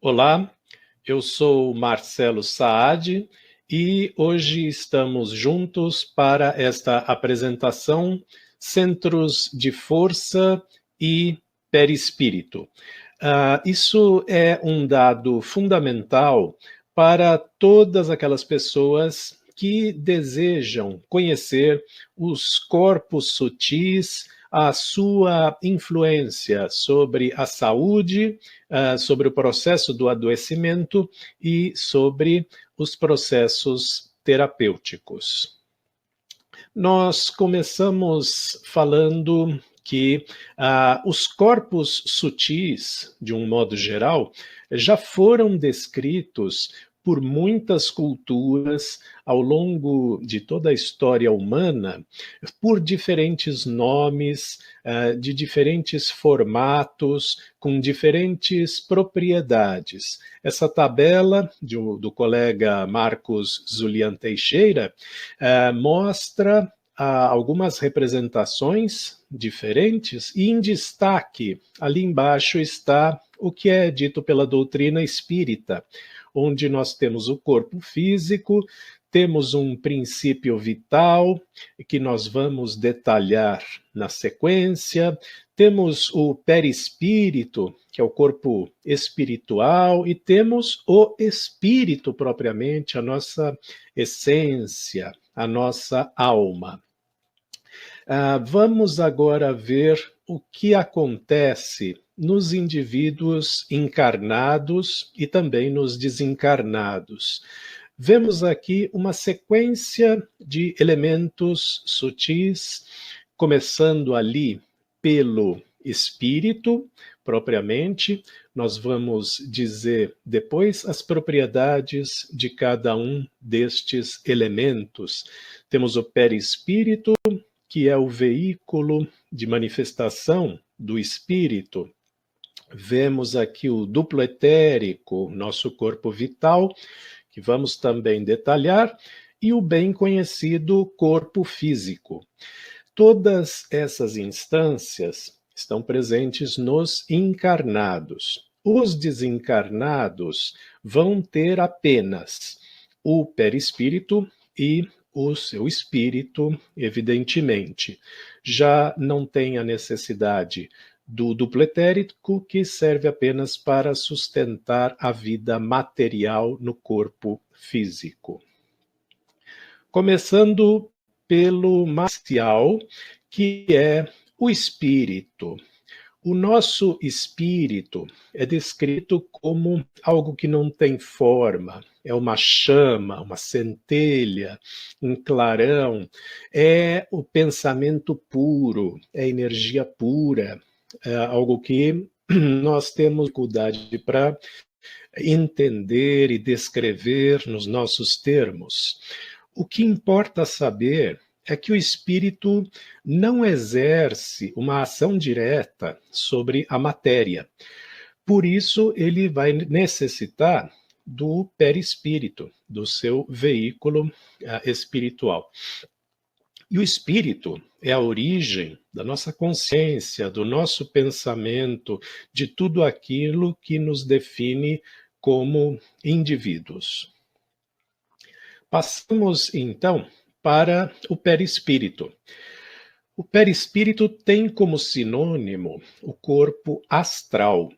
Olá, eu sou Marcelo Saad e hoje estamos juntos para esta apresentação Centros de Força e Perispírito. Isso é um dado fundamental para todas aquelas pessoas que desejam conhecer os corpos sutis, a sua influência sobre a saúde, sobre o processo do adoecimento e sobre os processos terapêuticos. Nós começamos falando que os corpos sutis, de um modo geral, já foram descritos por muitas culturas ao longo de toda a história humana, por diferentes nomes, de diferentes formatos, com diferentes propriedades. Essa tabela do colega Marcos Zulian Teixeira mostra algumas representações diferentes e em destaque, ali embaixo está o que é dito pela doutrina espírita, onde nós temos o corpo físico, temos um princípio vital, que nós vamos detalhar na sequência, temos o perispírito, que é o corpo espiritual, e temos o espírito propriamente, a nossa essência, a nossa alma. Vamos agora ver o que acontece nos indivíduos encarnados e também nos desencarnados. Vemos aqui uma sequência de elementos sutis, começando ali pelo espírito, propriamente. Nós vamos dizer depois as propriedades de cada um destes elementos. Temos o perispírito, que é o veículo de manifestação do espírito. Vemos aqui o duplo etérico, nosso corpo vital, que vamos também detalhar, e o bem conhecido corpo físico. Todas essas instâncias estão presentes nos encarnados. Os desencarnados vão ter apenas o perispírito e o seu espírito, evidentemente. Já não tem a necessidade do duplo etérico, que serve apenas para sustentar a vida material no corpo físico. Começando pelo marcial, que é o espírito. O nosso espírito é descrito como algo que não tem forma, é uma chama, uma centelha, um clarão, é o pensamento puro, é energia pura, é algo que nós temos dificuldade para entender e descrever nos nossos termos. O que importa saber é que o espírito não exerce uma ação direta sobre a matéria. Por isso, ele vai necessitar do perispírito, do seu veículo espiritual. E o espírito é a origem da nossa consciência, do nosso pensamento, de tudo aquilo que nos define como indivíduos. Passamos, então, para o perispírito. O perispírito tem como sinônimo o corpo astral.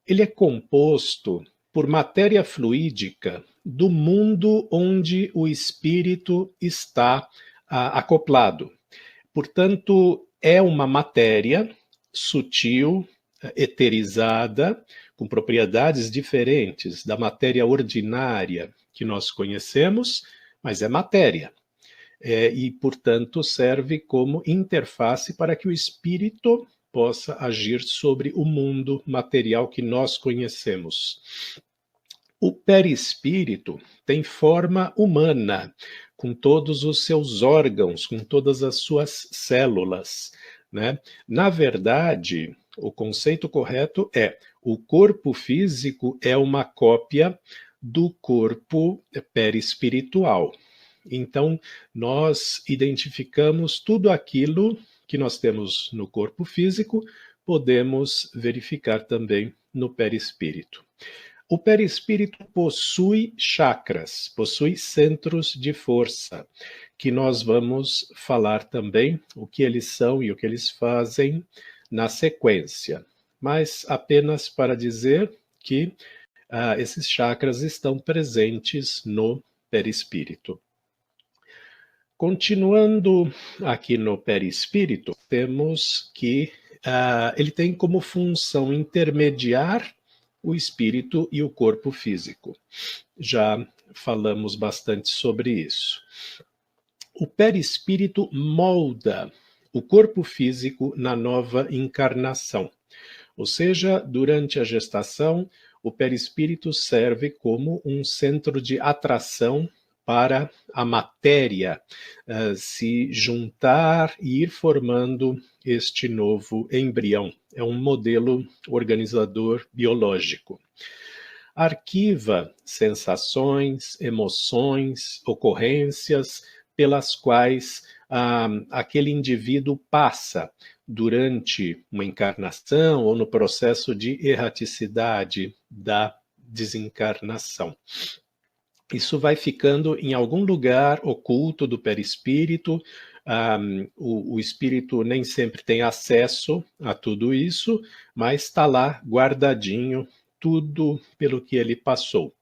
Ele é composto por matéria fluídica do mundo onde o espírito está acoplado. Portanto, é uma matéria sutil, eterizada, com propriedades diferentes da matéria ordinária que nós conhecemos, mas é matéria. E, portanto, serve como interface para que o espírito possa agir sobre o mundo material que nós conhecemos. O perispírito tem forma humana, com todos os seus órgãos, com todas as suas células, né? Na verdade, o conceito correto é: o corpo físico é uma cópia do corpo perispiritual. Então, nós identificamos tudo aquilo que nós temos no corpo físico, podemos verificar também no perispírito. O perispírito possui chakras, possui centros de força, que nós vamos falar também o que eles são e o que eles fazem na sequência. Mas apenas para dizer que esses chakras estão presentes no perispírito. Continuando aqui no perispírito, temos que ele tem como função intermediar o espírito e o corpo físico. Já falamos bastante sobre isso. O perispírito molda o corpo físico na nova encarnação. Ou seja, durante a gestação, o perispírito serve como um centro de atração para a matéria se juntar e ir formando este novo embrião. É um modelo organizador biológico. Arquiva sensações, emoções, ocorrências pelas quais aquele indivíduo passa durante uma encarnação ou no processo de erraticidade da desencarnação. Isso vai ficando em algum lugar oculto do perispírito. O espírito nem sempre tem acesso a tudo isso, mas está lá guardadinho tudo pelo que ele passou.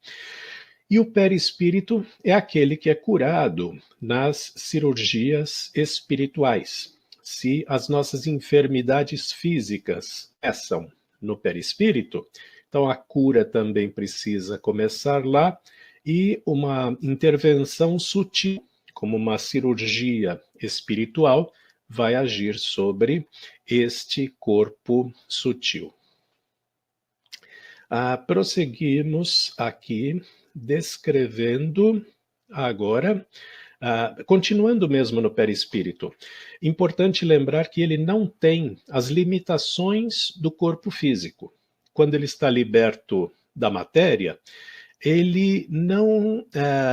E o perispírito é aquele que é curado nas cirurgias espirituais. Se as nossas enfermidades físicas começam no perispírito, então a cura também precisa começar lá, e uma intervenção sutil, como uma cirurgia espiritual, vai agir sobre este corpo sutil. Prosseguimos aqui descrevendo agora, continuando mesmo no perispírito. Importante lembrar que ele não tem as limitações do corpo físico. Quando ele está liberto da matéria, ele não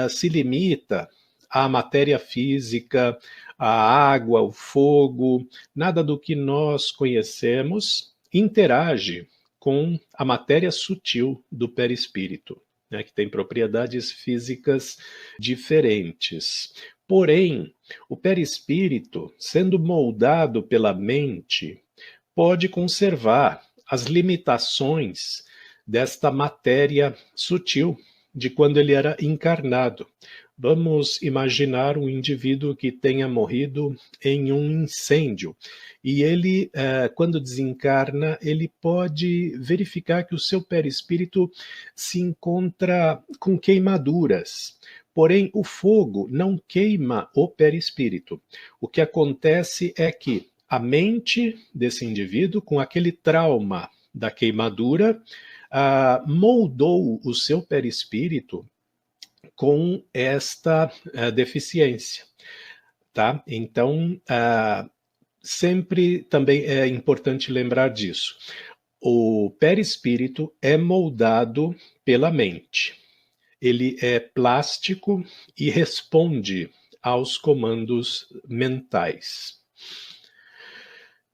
se limita à matéria física, à água, ao fogo, nada do que nós conhecemos interage com a matéria sutil do perispírito, né, que tem propriedades físicas diferentes. Porém, o perispírito, sendo moldado pela mente, pode conservar as limitações desta matéria sutil de quando ele era encarnado. Vamos imaginar um indivíduo que tenha morrido em um incêndio e ele, quando desencarna, ele pode verificar que o seu perispírito se encontra com queimaduras. Porém, o fogo não queima o perispírito. O que acontece é que a mente desse indivíduo, com aquele trauma da queimadura, moldou o seu perispírito com esta deficiência, tá? Então, sempre também é importante lembrar disso. O perispírito é moldado pela mente. Ele é plástico e responde aos comandos mentais.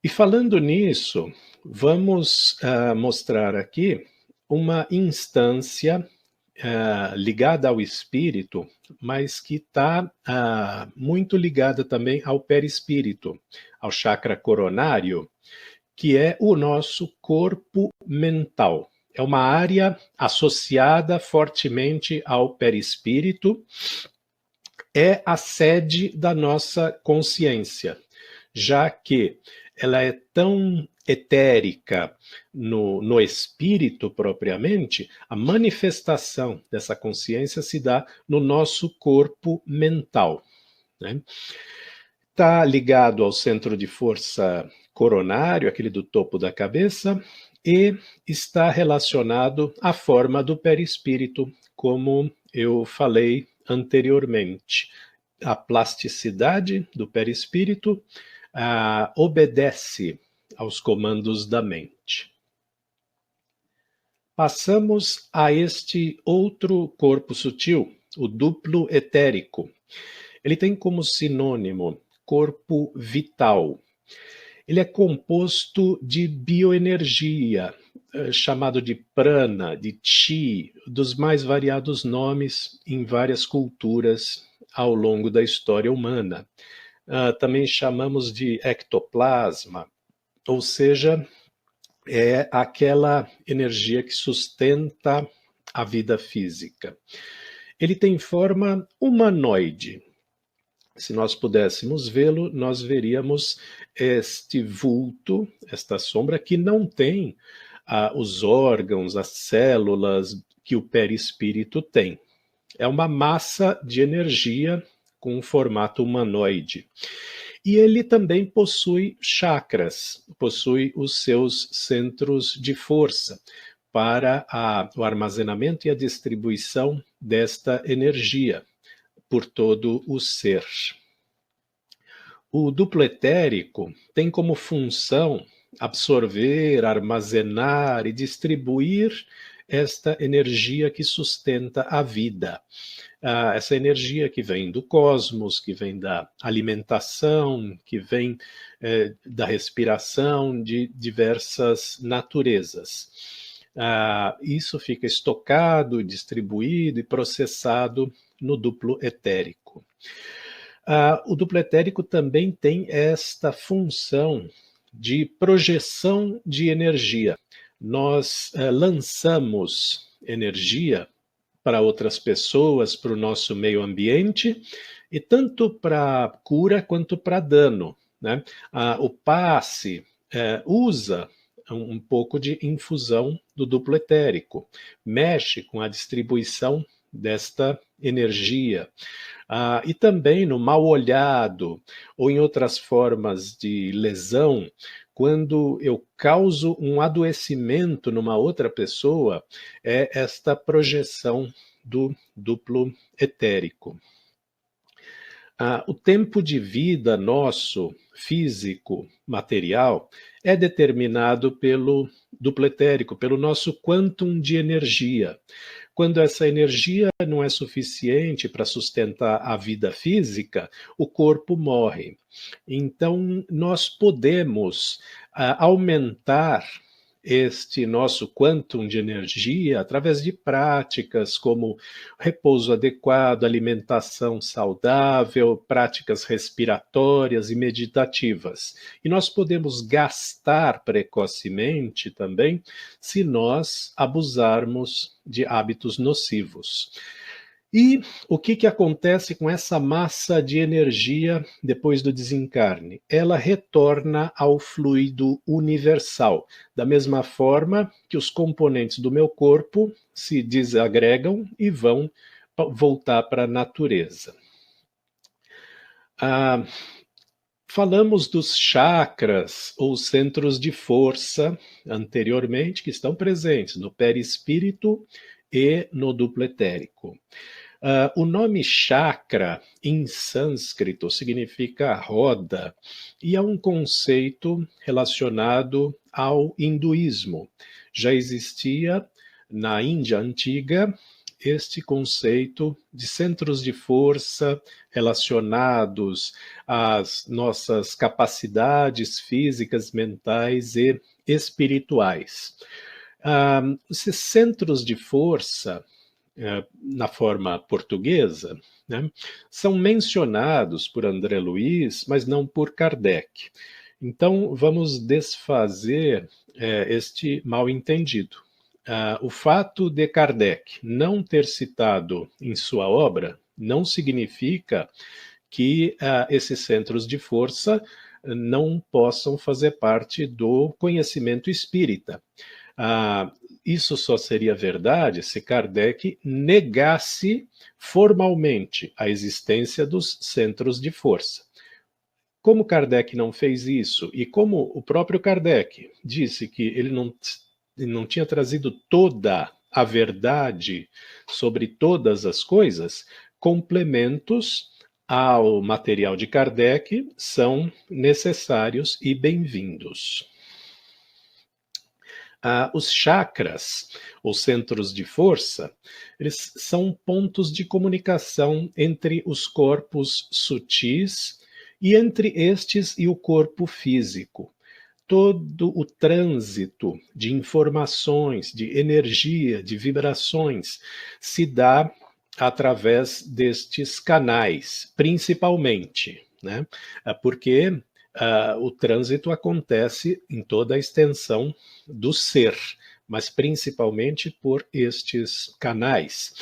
E falando nisso, vamos mostrar aqui uma instância ligada ao espírito, mas que está muito ligada também ao perispírito, ao chakra coronário, que é o nosso corpo mental. É uma área associada fortemente ao perispírito, é a sede da nossa consciência, já que ela é tão etérica no espírito propriamente, a manifestação dessa consciência se dá no nosso corpo mental, né? Está ligado ao centro de força coronário, aquele do topo da cabeça, e está relacionado à forma do perispírito, como eu falei anteriormente. A plasticidade do perispírito obedece aos comandos da mente. Passamos a este outro corpo sutil, o duplo etérico. Ele tem como sinônimo corpo vital. Ele é composto de bioenergia chamado de prana, de chi, dos mais variados nomes em várias culturas ao longo da história humana. Também chamamos de ectoplasma, ou seja, é aquela energia que sustenta a vida física. Ele tem forma humanoide. Se nós pudéssemos vê-lo, nós veríamos este vulto, esta sombra, que não tem os órgãos, as células que o perispírito tem. É uma massa de energia com um formato humanoide. E ele também possui chakras, possui os seus centros de força para o armazenamento e a distribuição desta energia por todo o ser. O duplo etérico tem como função absorver, armazenar e distribuir esta energia que sustenta a vida. Essa energia que vem do cosmos, que vem da alimentação, que vem da respiração de diversas naturezas. Isso fica estocado, distribuído e processado no duplo etérico. O duplo etérico também tem esta função de projeção de energia. Nós lançamos energia para outras pessoas, para o nosso meio ambiente, e tanto para cura quanto para dano, né? O passe usa um pouco de infusão do duplo etérico, mexe com a distribuição desta energia. E também no mal olhado ou em outras formas de lesão, quando eu causo um adoecimento numa outra pessoa, é esta projeção do duplo etérico. O tempo de vida nosso, físico, material, é determinado pelo duplo etérico, pelo nosso quantum de energia. Quando essa energia não é suficiente para sustentar a vida física, o corpo morre. Então, nós podemos aumentar este nosso quantum de energia através de práticas como repouso adequado, alimentação saudável, práticas respiratórias e meditativas. E nós podemos gastar precocemente também se nós abusarmos de hábitos nocivos. E o que acontece com essa massa de energia depois do desencarne? Ela retorna ao fluido universal, da mesma forma que os componentes do meu corpo se desagregam e vão voltar para a natureza. Falamos dos chakras ou centros de força anteriormente, que estão presentes no perispírito e no duplo etérico. O nome chakra, em sânscrito, significa roda, e é um conceito relacionado ao hinduísmo. Já existia na Índia antiga este conceito de centros de força relacionados às nossas capacidades físicas, mentais e espirituais. Esses centros de força, na forma portuguesa, né, são mencionados por André Luiz, mas não por Kardec. Então, vamos desfazer este mal-entendido. O fato de Kardec não ter citado em sua obra não significa que esses centros de força não possam fazer parte do conhecimento espírita. Isso só seria verdade se Kardec negasse formalmente a existência dos centros de força. Como Kardec não fez isso, e como o próprio Kardec disse que ele não tinha trazido toda a verdade sobre todas as coisas, complementos ao material de Kardec são necessários e bem-vindos. Os chakras, ou centros de força, eles são pontos de comunicação entre os corpos sutis e entre estes e o corpo físico. todo o trânsito de informações, de energia, de vibrações, se dá através destes canais, principalmente, né? Porque o trânsito acontece em toda a extensão do ser, mas principalmente por estes canais.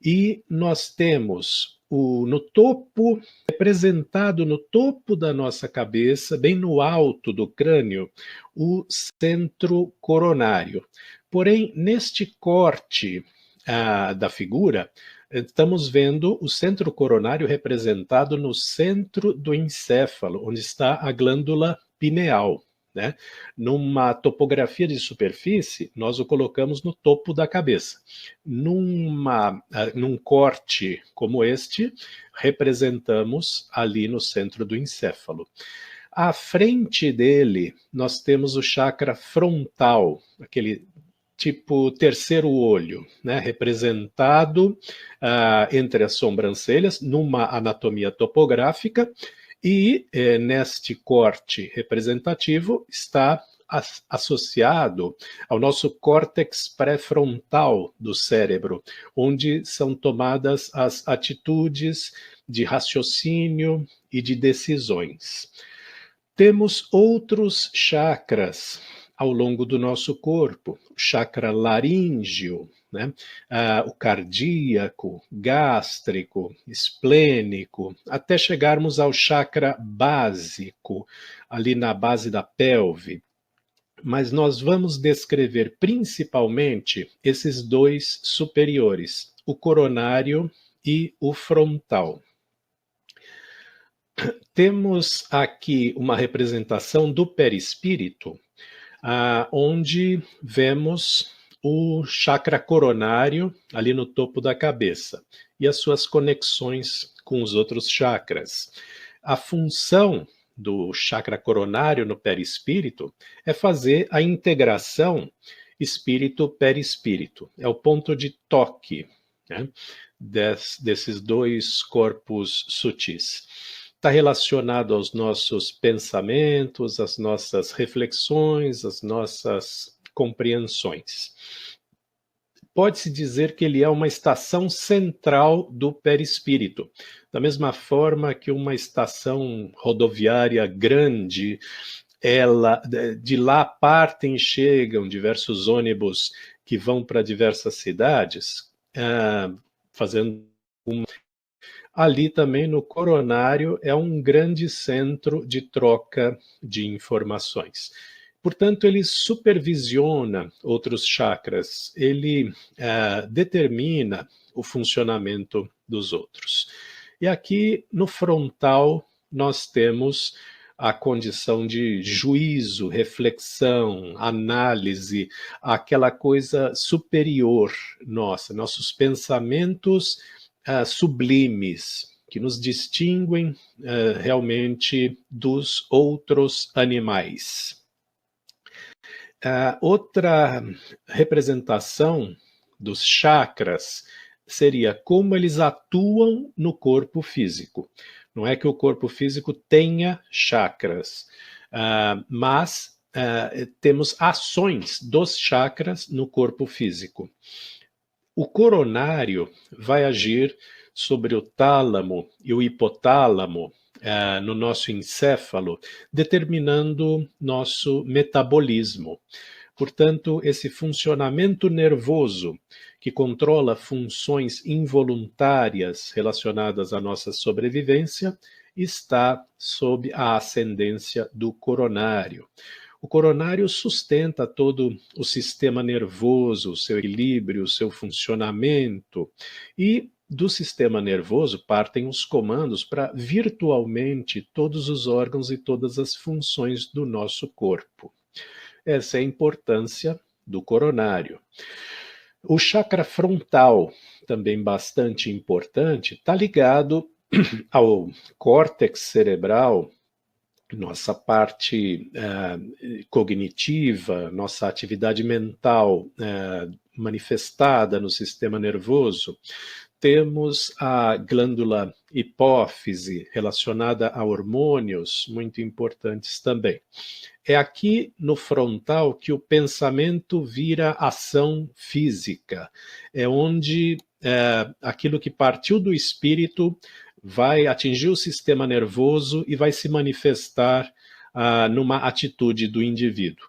E nós temos no topo, representado no topo da nossa cabeça, bem no alto do crânio, o centro coronário. Porém, neste corte da figura, estamos vendo o centro coronário representado no centro do encéfalo, onde está a glândula pineal. Né? Numa topografia de superfície, nós o colocamos no topo da cabeça. Num corte como este, representamos ali no centro do encéfalo. À frente dele, nós temos o chakra frontal, aquele tipo terceiro olho, né, representado entre as sobrancelhas, numa anatomia topográfica, e neste corte representativo está associado ao nosso córtex pré-frontal do cérebro, onde são tomadas as atitudes de raciocínio e de decisões. Temos outros chakras ao longo do nosso corpo, o chakra laríngeo, né? O cardíaco, gástrico, esplênico, até chegarmos ao chakra básico, ali na base da pelve. Mas nós vamos descrever principalmente esses dois superiores, o coronário e o frontal. Temos aqui uma representação do perispírito, onde vemos o chakra coronário ali no topo da cabeça e as suas conexões com os outros chakras. A função do chakra coronário no perispírito é fazer a integração espírito-perispírito. É o ponto de toque, né, desses dois corpos sutis. Está relacionado aos nossos pensamentos, às nossas reflexões, às nossas compreensões. Pode-se dizer que ele é uma estação central do perispírito, da mesma forma que uma estação rodoviária grande, de lá partem e chegam diversos ônibus que vão para diversas cidades, fazendo ali também no coronário é um grande centro de troca de informações. Portanto, ele supervisiona outros chakras, ele determina o funcionamento dos outros. E aqui no frontal nós temos a condição de juízo, reflexão, análise, aquela coisa superior nossa, nossos pensamentos sublimes, que nos distinguem realmente dos outros animais. Outra representação dos chakras seria como eles atuam no corpo físico. Não é que o corpo físico tenha chakras, mas temos ações dos chakras no corpo físico. O coronário vai agir sobre o tálamo e o hipotálamo no nosso encéfalo, determinando nosso metabolismo. Portanto, esse funcionamento nervoso que controla funções involuntárias relacionadas à nossa sobrevivência está sob a ascendência do coronário. O coronário sustenta todo o sistema nervoso, o seu equilíbrio, o seu funcionamento, e do sistema nervoso partem os comandos para virtualmente todos os órgãos e todas as funções do nosso corpo. Essa é a importância do coronário. O chakra frontal, também bastante importante, está ligado ao córtex cerebral, nossa parte cognitiva, nossa atividade mental manifestada no sistema nervoso. Temos a glândula hipófise, relacionada a hormônios, muito importantes também. é aqui no frontal que o pensamento vira ação física. É onde aquilo que partiu do espírito vai atingir o sistema nervoso e vai se manifestar numa atitude do indivíduo.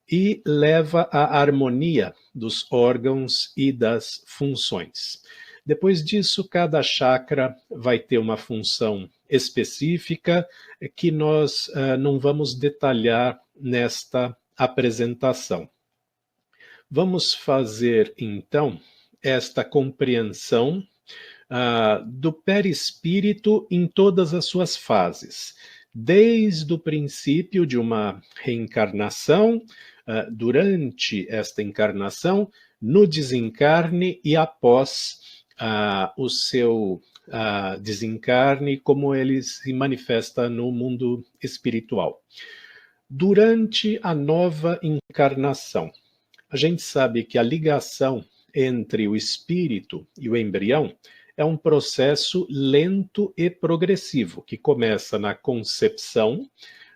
E leva à harmonia dos órgãos e das funções. Depois disso, cada chakra vai ter uma função específica que nós não vamos detalhar nesta apresentação. Vamos fazer, então, esta compreensão do perispírito em todas as suas fases, desde o princípio de uma reencarnação, durante esta encarnação, no desencarne e após o seu desencarne, como ele se manifesta no mundo espiritual. Durante a nova encarnação, a gente sabe que a ligação entre o espírito e o embrião é um processo lento e progressivo, que começa na concepção,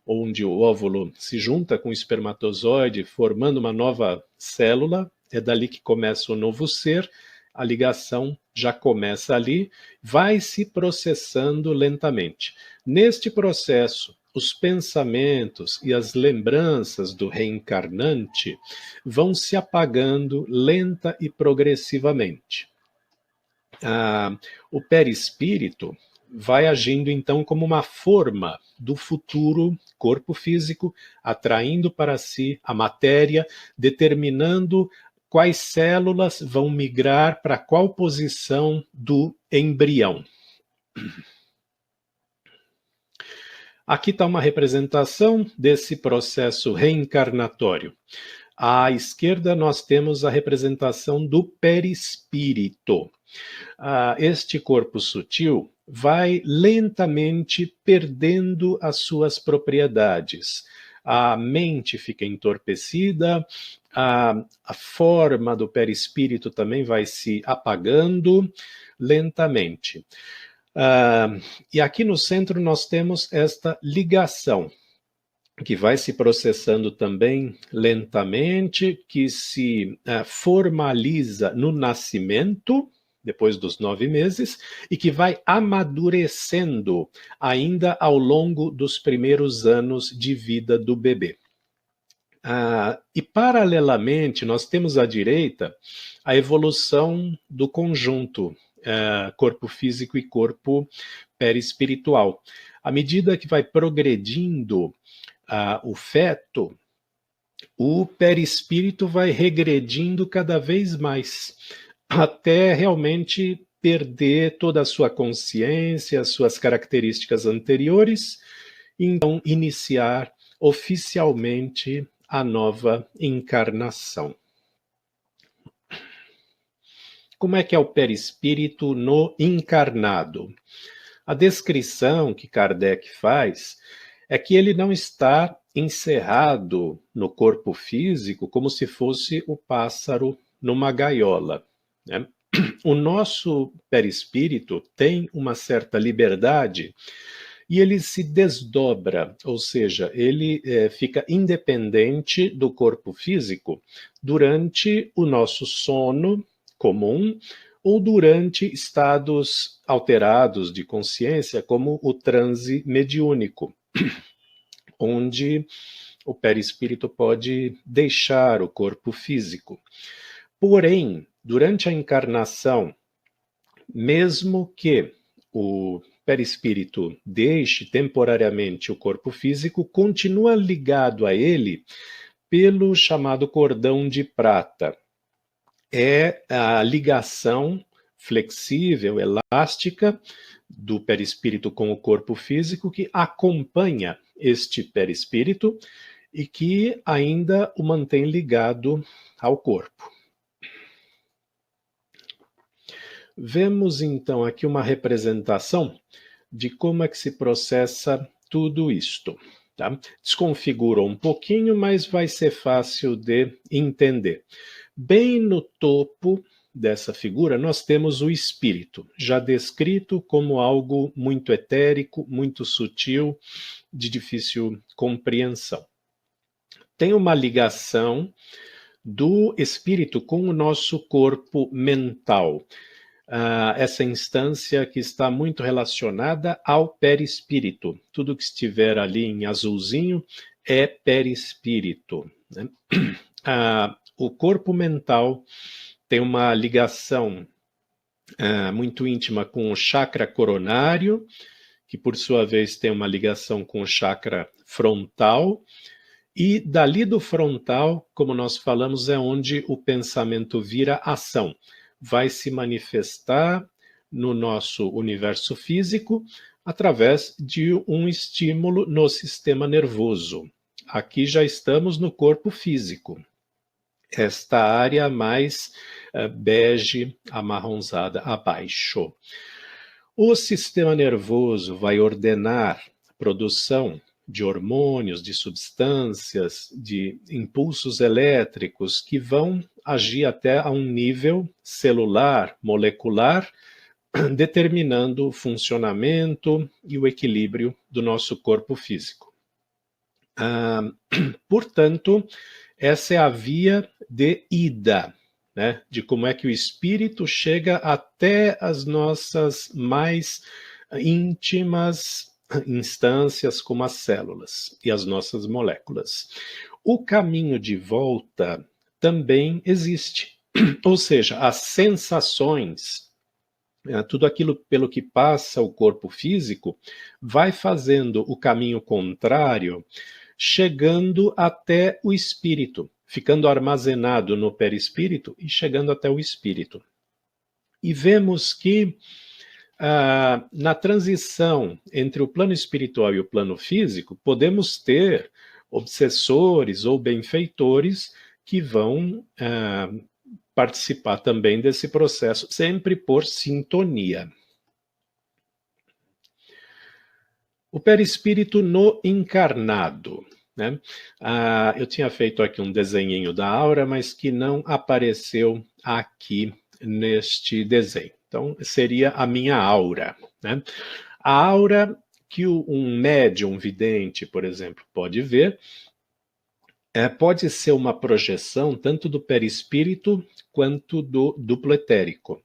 onde o óvulo se junta com o espermatozoide, formando uma nova célula, é dali que começa o novo ser, a ligação já começa ali, vai se processando lentamente. Neste processo, os pensamentos e as lembranças do reencarnante vão se apagando lenta e progressivamente. O perispírito vai agindo então como uma forma do futuro corpo físico, atraindo para si a matéria, determinando quais células vão migrar para qual posição do embrião. Aqui está uma representação desse processo reencarnatório. À esquerda nós temos a representação do perispírito. Este corpo sutil vai lentamente perdendo as suas propriedades. A mente fica entorpecida, a forma do perispírito também vai se apagando lentamente. E aqui no centro nós temos esta ligação, que vai se processando também lentamente, que se formaliza no nascimento, depois dos 9 meses, e que vai amadurecendo ainda ao longo dos primeiros anos de vida do bebê. E paralelamente, nós temos à direita a evolução do conjunto corpo físico e corpo perispiritual. À medida que vai progredindo o feto, o perispírito vai regredindo cada vez mais, até realmente perder toda a sua consciência, as suas características anteriores, e então iniciar oficialmente a nova encarnação. Como é que é o perispírito no encarnado? A descrição que Kardec faz é que ele não está encerrado no corpo físico como se fosse o pássaro numa gaiola, né? O nosso perispírito tem uma certa liberdade e ele se desdobra, ou seja, ele fica independente do corpo físico durante o nosso sono comum ou durante estados alterados de consciência, como o transe mediúnico, onde o perispírito pode deixar o corpo físico. Porém, durante a encarnação, mesmo que o perispírito deixe temporariamente o corpo físico, continua ligado a ele pelo chamado cordão de prata. É a ligação flexível, elástica do perispírito com o corpo físico que acompanha este perispírito e que ainda o mantém ligado ao corpo. Vemos então aqui uma representação de como é que se processa tudo isto. Tá? Desconfigura um pouquinho, mas vai ser fácil de entender. Bem no topo dessa figura, nós temos o espírito, já descrito como algo muito etérico, muito sutil, de difícil compreensão. tem uma ligação do espírito com o nosso corpo mental. Essa instância que está muito relacionada ao perispírito. Tudo que estiver ali em azulzinho é perispírito, né? O corpo mental tem uma ligação muito íntima com o chakra coronário, que por sua vez tem uma ligação com o chakra frontal, e dali do frontal, como nós falamos, é onde o pensamento vira ação. Vai se manifestar no nosso universo físico através de um estímulo no sistema nervoso. Aqui já estamos no corpo físico. Esta área mais bege, amarronzada abaixo. O sistema nervoso vai ordenar a produção de hormônios, de substâncias, de impulsos elétricos que vão agir até a um nível celular, molecular, determinando o funcionamento e o equilíbrio do nosso corpo físico. Portanto, essa é a via de ida, né, de como é que o espírito chega até as nossas mais íntimas instâncias, como as células e as nossas moléculas. O caminho de volta também existe, ou seja, as sensações, tudo aquilo pelo que passa o corpo físico, vai fazendo o caminho contrário, chegando até o espírito, ficando armazenado no perispírito e chegando até o espírito. E vemos que na transição entre o plano espiritual e o plano físico, podemos ter obsessores ou benfeitores que vão participar também desse processo, sempre por sintonia. O perispírito no encarnado, né? Eu tinha feito aqui um desenhinho da aura, mas que não apareceu aqui neste desenho. Então, seria a minha aura, né? A aura que um médium vidente, por exemplo, pode ver, pode ser uma projeção tanto do perispírito quanto do duplo etérico.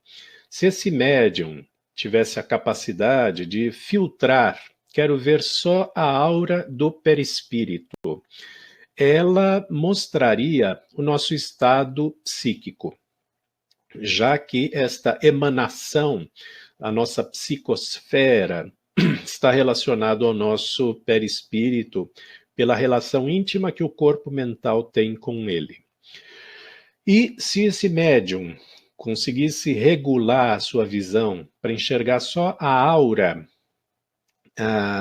Se esse médium tivesse a capacidade de filtrar, quero ver só a aura do perispírito, ela mostraria o nosso estado psíquico, já que esta emanação, a nossa psicosfera, está relacionado ao nosso perispírito pela relação íntima que o corpo mental tem com ele. E se esse médium conseguisse regular a sua visão para enxergar só a aura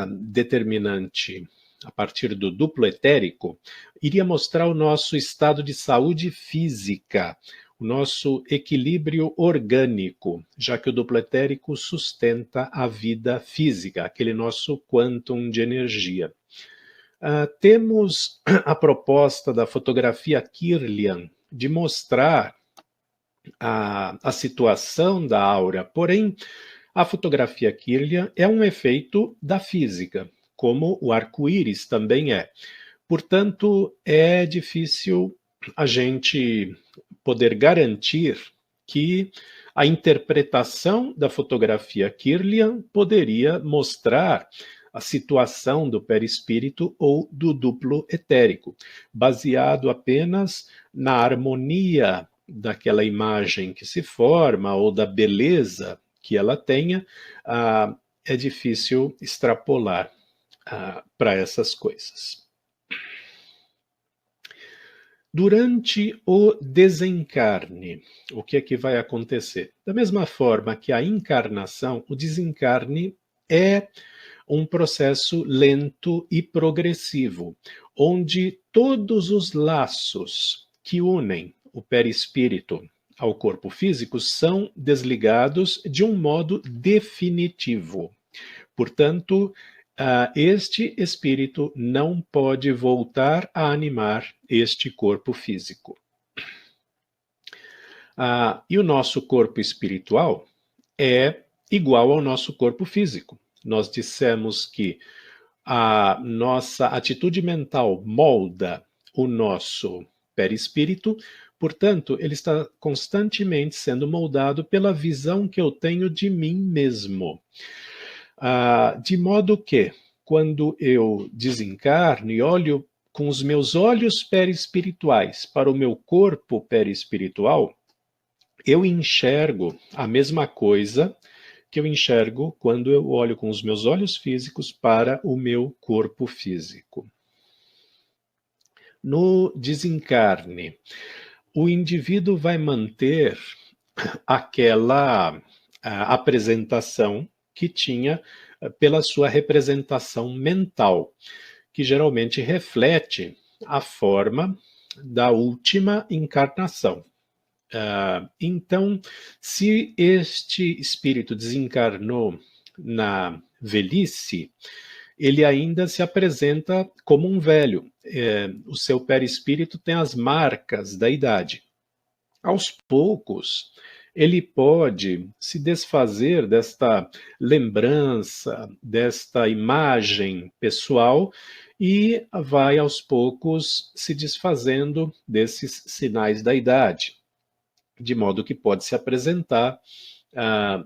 determinante a partir do duplo etérico, iria mostrar o nosso estado de saúde física, o nosso equilíbrio orgânico, já que o duplo etérico sustenta a vida física, aquele nosso quantum de energia. Temos a proposta da fotografia Kirlian de mostrar a situação da aura, porém, a fotografia Kirlian é um efeito da física, como o arco-íris também é. Portanto, é difícil a gente poder garantir que a interpretação da fotografia Kirlian poderia mostrar a situação do perispírito ou do duplo etérico, baseado apenas na harmonia daquela imagem que se forma ou da beleza que ela tenha, é difícil extrapolar para essas coisas. Durante o desencarne, o que é que vai acontecer? Da mesma forma que a encarnação, o desencarne é um processo lento e progressivo, onde todos os laços que unem o perispírito ao corpo físico são desligados de um modo definitivo. Portanto, este espírito não pode voltar a animar este corpo físico. E o nosso corpo espiritual é igual ao nosso corpo físico. Nós dissemos que a nossa atitude mental molda o nosso perispírito, portanto, ele está constantemente sendo moldado pela visão que eu tenho de mim mesmo. De modo que, quando eu desencarno e olho com os meus olhos perispirituais para o meu corpo perispiritual, eu enxergo a mesma coisa que eu enxergo quando eu olho com os meus olhos físicos para o meu corpo físico. No desencarne, o indivíduo vai manter aquela apresentação que tinha pela sua representação mental, que geralmente reflete a forma da última encarnação. Então, se este espírito desencarnou na velhice, ele ainda se apresenta como um velho. O seu perispírito tem as marcas da idade. Aos poucos, ele pode se desfazer desta lembrança, desta imagem pessoal e vai aos poucos se desfazendo desses sinais da idade, de modo que pode se apresentar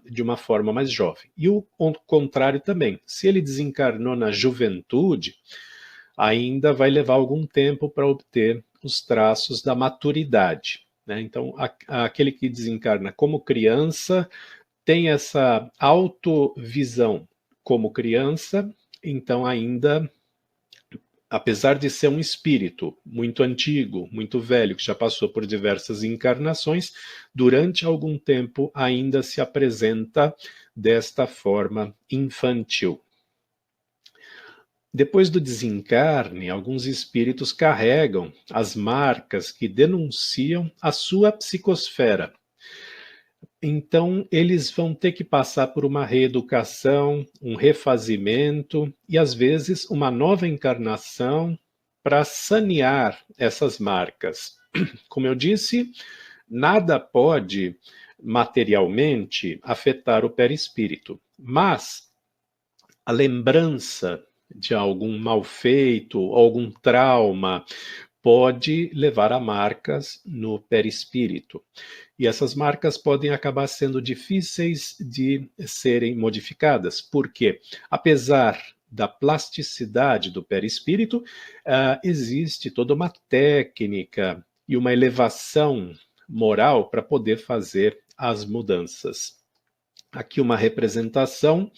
de uma forma mais jovem. E o contrário também, se ele desencarnou na juventude, ainda vai levar algum tempo para obter os traços da maturidade, né? Então, aquele que desencarna como criança tem essa autovisão como criança, então ainda, apesar de ser um espírito muito antigo, muito velho, que já passou por diversas encarnações, durante algum tempo ainda se apresenta desta forma infantil. Depois do desencarne, alguns espíritos carregam as marcas que denunciam a sua psicosfera. Então, eles vão ter que passar por uma reeducação, um refazimento e, às vezes, uma nova encarnação para sanear essas marcas. Como eu disse, nada pode materialmente afetar o perispírito, mas a lembrança de algum mal feito, algum trauma, pode levar a marcas no perispírito. E essas marcas podem acabar sendo difíceis de serem modificadas, porque, apesar da plasticidade do perispírito, existe toda uma técnica e uma elevação moral para poder fazer as mudanças. Aqui uma representação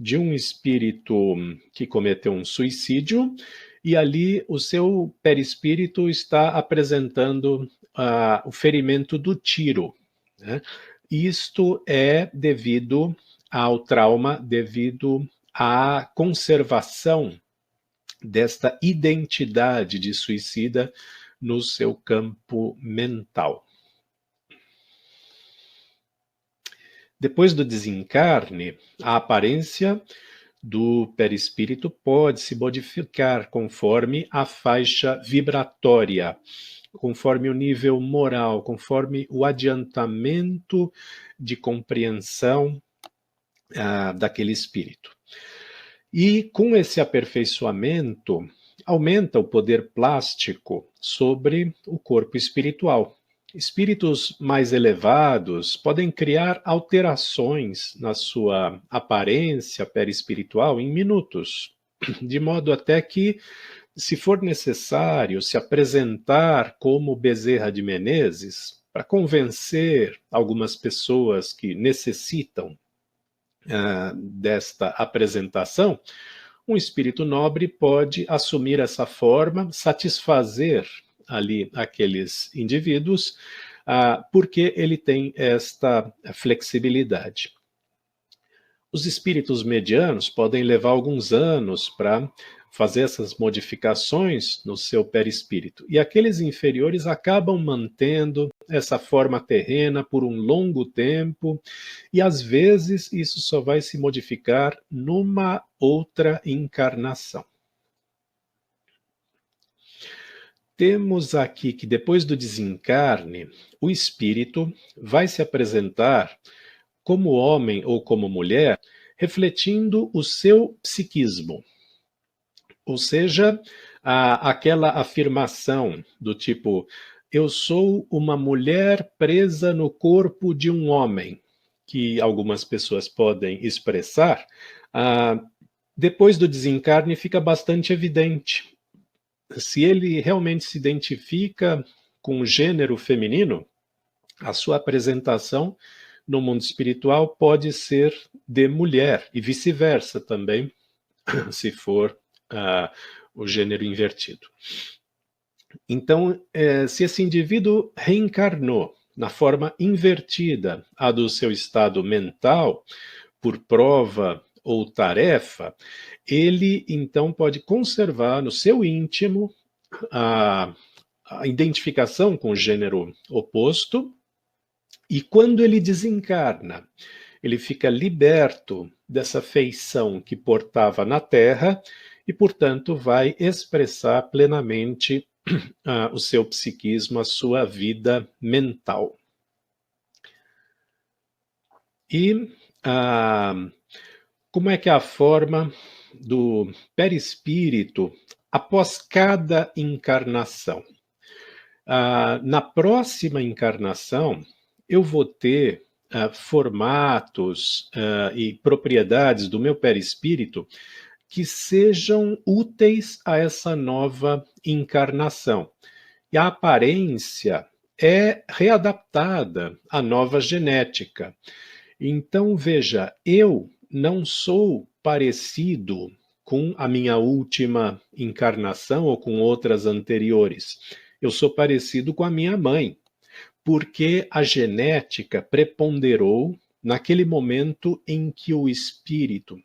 de um espírito que cometeu um suicídio, e ali o seu perispírito está apresentando o ferimento do tiro, né? Isto é devido ao trauma, devido à conservação desta identidade de suicida no seu campo mental. Depois do desencarne, a aparência do perispírito pode se modificar conforme a faixa vibratória, conforme o nível moral, conforme o adiantamento de compreensão daquele espírito. E com esse aperfeiçoamento, aumenta o poder plástico sobre o corpo espiritual. Espíritos mais elevados podem criar alterações na sua aparência perispiritual em minutos, de modo até que, se for necessário se apresentar como Bezerra de Menezes, para convencer algumas pessoas que necessitam desta apresentação, um espírito nobre pode assumir essa forma, satisfazer ali aqueles indivíduos, porque ele tem esta flexibilidade. Os espíritos medianos podem levar alguns anos para fazer essas modificações no seu perispírito, e aqueles inferiores acabam mantendo essa forma terrena por um longo tempo, e às vezes isso só vai se modificar numa outra encarnação. Temos aqui que depois do desencarne, o espírito vai se apresentar como homem ou como mulher, refletindo o seu psiquismo. Ou seja, aquela afirmação do tipo, eu sou uma mulher presa no corpo de um homem, que algumas pessoas podem expressar, depois do desencarne fica bastante evidente. Se ele realmente se identifica com o gênero feminino, a sua apresentação no mundo espiritual pode ser de mulher, e vice-versa também, se for o gênero invertido. Então, se esse indivíduo reencarnou na forma invertida à do seu estado mental, por prova ou tarefa, ele então pode conservar no seu íntimo a identificação com o gênero oposto, e quando ele desencarna, ele fica liberto dessa feição que portava na Terra e, portanto, vai expressar plenamente o seu psiquismo, a sua vida mental. E como é que é a forma do perispírito após cada encarnação? Na próxima encarnação, eu vou ter formatos e propriedades do meu perispírito que sejam úteis a essa nova encarnação. E a aparência é readaptada à nova genética. Então, veja, eu não sou parecido com a minha última encarnação ou com outras anteriores. Eu sou parecido com a minha mãe, porque a genética preponderou naquele momento em que o espírito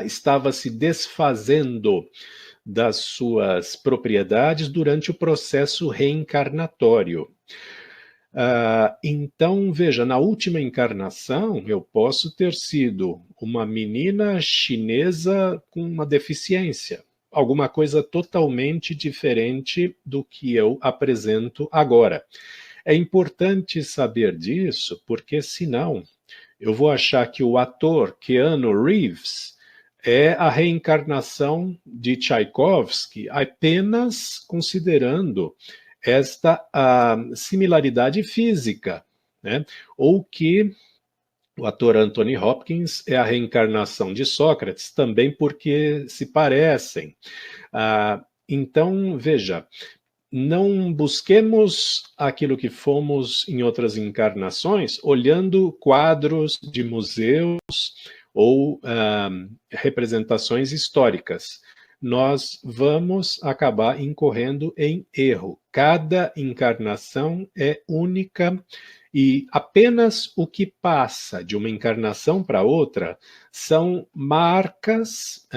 estava se desfazendo das suas propriedades durante o processo reencarnatório. Então, veja, na última encarnação, eu posso ter sido uma menina chinesa com uma deficiência, alguma coisa totalmente diferente do que eu apresento agora. É importante saber disso, porque senão eu vou achar que o ator Keanu Reeves é a reencarnação de Tchaikovsky, apenas considerando esta similaridade física, né? Ou que o ator Anthony Hopkins é a reencarnação de Sócrates, também porque se parecem. Então, veja, não busquemos aquilo que fomos em outras encarnações olhando quadros de museus ou representações históricas. Nós vamos acabar incorrendo em erro. Cada encarnação é única e apenas o que passa de uma encarnação para outra são marcas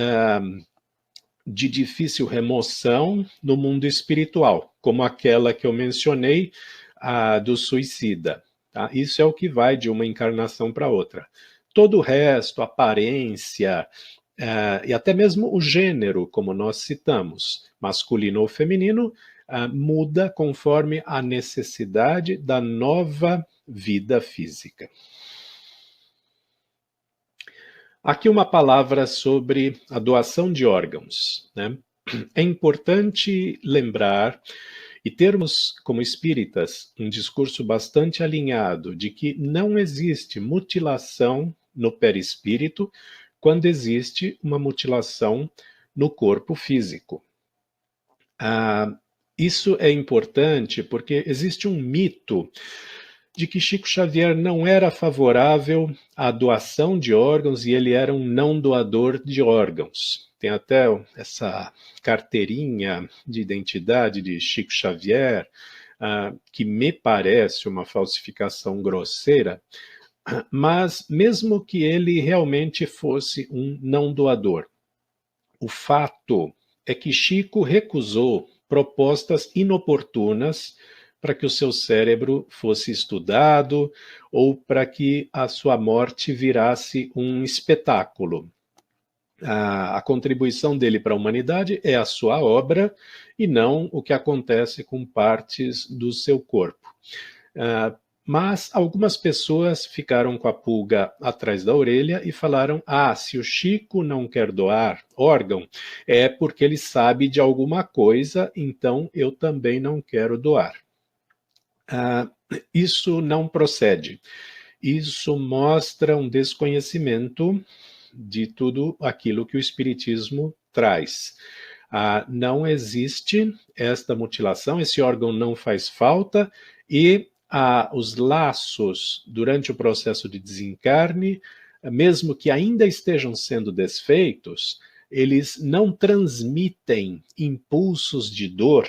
de difícil remoção no mundo espiritual, como aquela que eu mencionei, do suicida. Tá? Isso é o que vai de uma encarnação para outra. Todo o resto, aparência, e até mesmo o gênero, como nós citamos, masculino ou feminino, muda conforme a necessidade da nova vida física. Aqui uma palavra sobre a doação de órgãos, né? É importante lembrar e termos, como espíritas, um discurso bastante alinhado de que não existe mutilação no perispírito quando existe uma mutilação no corpo físico. Isso é importante porque existe um mito de que Chico Xavier não era favorável à doação de órgãos e ele era um não doador de órgãos. Tem até essa carteirinha de identidade de Chico Xavier, que me parece uma falsificação grosseira, mas mesmo que ele realmente fosse um não doador, o fato é que Chico recusou propostas inoportunas para que o seu cérebro fosse estudado ou para que a sua morte virasse um espetáculo. A contribuição dele para a humanidade é a sua obra e não o que acontece com partes do seu corpo. Mas algumas pessoas ficaram com a pulga atrás da orelha e falaram: ah, se o Chico não quer doar órgão, é porque ele sabe de alguma coisa, então eu também não quero doar. Isso não procede. Isso mostra um desconhecimento de tudo aquilo que o Espiritismo traz. Não existe esta mutilação, esse órgão não faz falta e os laços durante o processo de desencarne, mesmo que ainda estejam sendo desfeitos, eles não transmitem impulsos de dor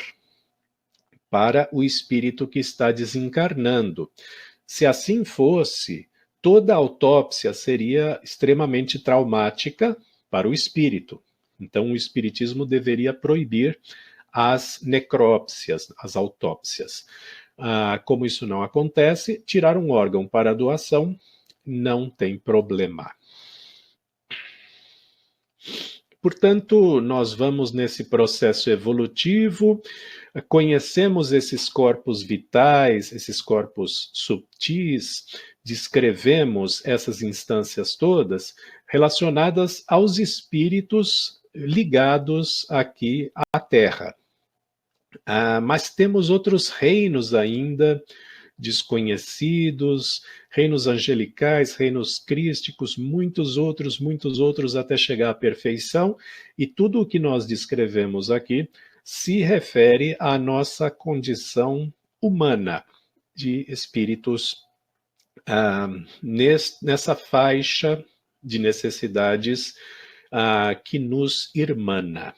para o espírito que está desencarnando. Se assim fosse, toda autópsia seria extremamente traumática para o espírito. Então, o espiritismo deveria proibir as necrópsias, as autópsias. Como isso não acontece, tirar um órgão para doação não tem problema. Portanto, nós vamos nesse processo evolutivo, conhecemos esses corpos vitais, esses corpos subtis, descrevemos essas instâncias todas relacionadas aos espíritos ligados aqui à Terra. Mas temos outros reinos ainda desconhecidos, reinos angelicais, reinos crísticos, muitos outros até chegar à perfeição, e tudo o que nós descrevemos aqui se refere à nossa condição humana de espíritos nessa faixa de necessidades que nos irmana.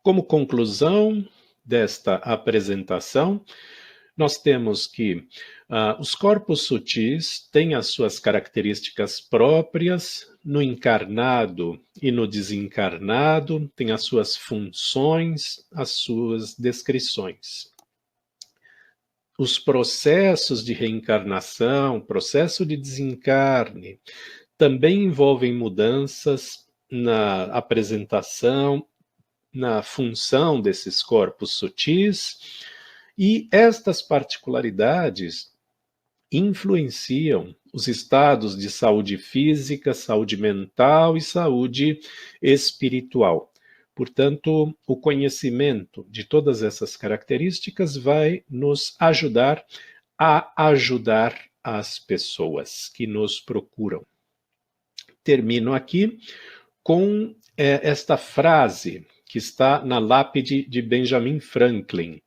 Como conclusão desta apresentação, nós temos que os corpos sutis têm as suas características próprias, no encarnado e no desencarnado, têm as suas funções, as suas descrições. Os processos de reencarnação, processo de desencarne, também envolvem mudanças na apresentação, na função desses corpos sutis, e estas particularidades influenciam os estados de saúde física, saúde mental e saúde espiritual. Portanto, o conhecimento de todas essas características vai nos ajudar a ajudar as pessoas que nos procuram. Termino aqui com esta frase que está na lápide de Benjamin Franklin.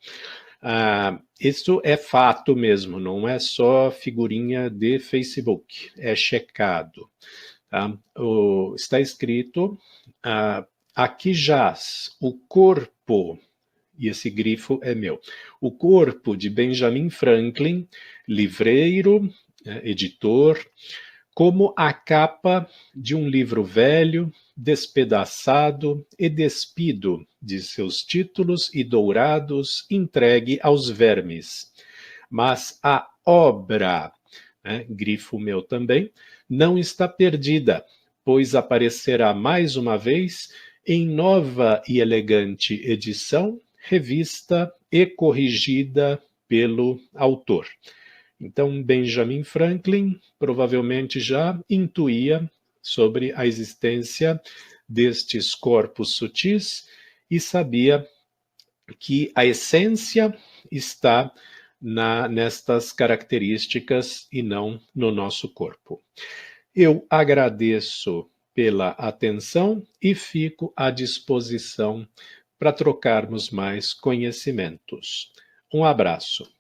Isso é fato mesmo, não é só figurinha de Facebook, é checado. Tá? Está escrito, aqui jaz o corpo, e esse grifo é meu, o corpo de Benjamin Franklin, livreiro, editor, como a capa de um livro velho, despedaçado e despido de seus títulos e dourados, entregue aos vermes. Mas a obra, grifo meu também, não está perdida, pois aparecerá mais uma vez em nova e elegante edição, revista e corrigida pelo autor. Então, Benjamin Franklin provavelmente já intuía sobre a existência destes corpos sutis e sabia que a essência está nestas características e não no nosso corpo. Eu agradeço pela atenção e fico à disposição para trocarmos mais conhecimentos. Um abraço.